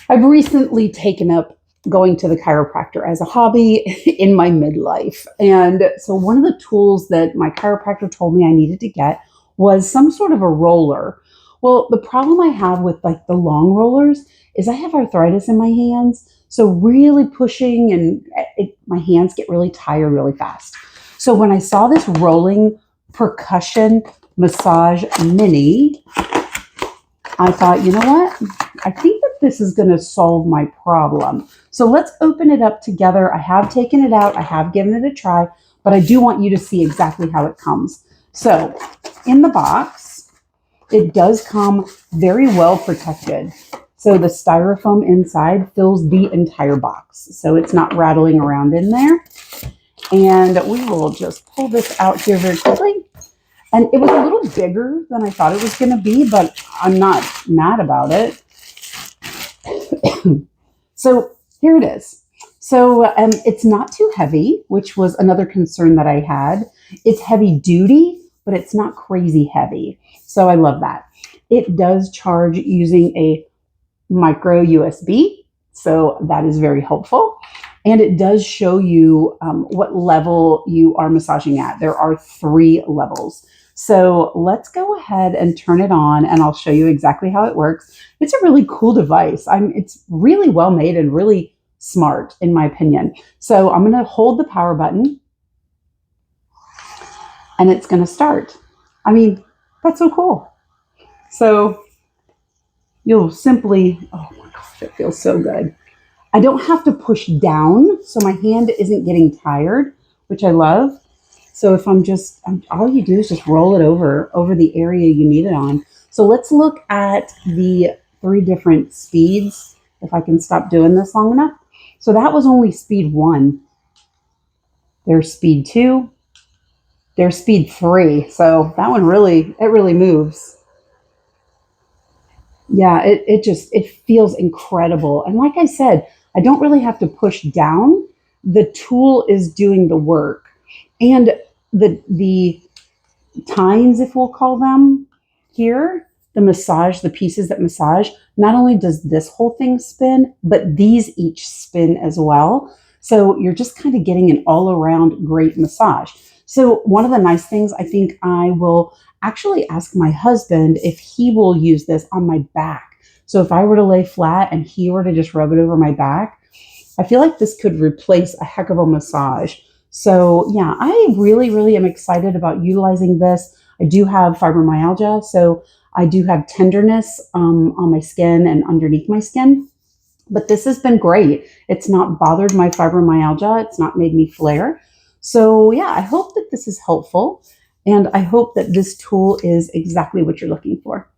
I've recently taken up going to the chiropractor as a hobby in my midlife. And so one of the tools that my chiropractor told me I needed to get was some sort of a roller. Well, the problem I have with like the long rollers is I have arthritis in my hands. So really pushing and my hands get really tired really fast. So when I saw this rolling percussion massage mini, I thought, you know what? I think that this is going to solve my problem. So let's open it up together. I have taken it out. I have given it a try, but I do want you to see exactly how it comes. So in the box, it does come very well protected. So the styrofoam inside fills the entire box. So it's not rattling around in there. And we will just pull this out here very quickly. And it was a little bigger than I thought it was going to be, but I'm not mad about it. So here it is. So it's not too heavy, which was another concern that I had. It's heavy duty, but it's not crazy heavy. So I love that. It does charge using a micro USB. So that is very helpful. And it does show you what level you are massaging at. There are 3 levels. So let's go ahead and turn it on and I'll show you exactly how it works. It's a really cool device. It's really well made and really smart in my opinion. So I'm going to hold the power button and it's going to start. I mean, that's so cool. So you'll simply, oh my gosh, it feels so good. I don't have to push down, so my hand isn't getting tired, which I love. So if all you do is just roll it over the area you need it on. So let's look at the 3 different speeds, if I can stop doing this long enough. So that was only speed 1. There's speed 2. There's speed 3. So that one really moves. Yeah, it feels incredible. And like I said, I don't really have to push down. The tool is doing the work. And the tines, if we'll call them here, the pieces that massage, not only does this whole thing spin, but these each spin as well. So you're just kind of getting an all around great massage. So one of the nice things, I think I will actually ask my husband if he will use this on my back. So if I were to lay flat and he were to just rub it over my back, I feel like this could replace a heck of a massage. So yeah, I really, really am excited about utilizing this. I do have fibromyalgia, so I do have tenderness on my skin and underneath my skin. But this has been great. It's not bothered my fibromyalgia. It's not made me flare. So yeah, I hope that this is helpful. And I hope that this tool is exactly what you're looking for.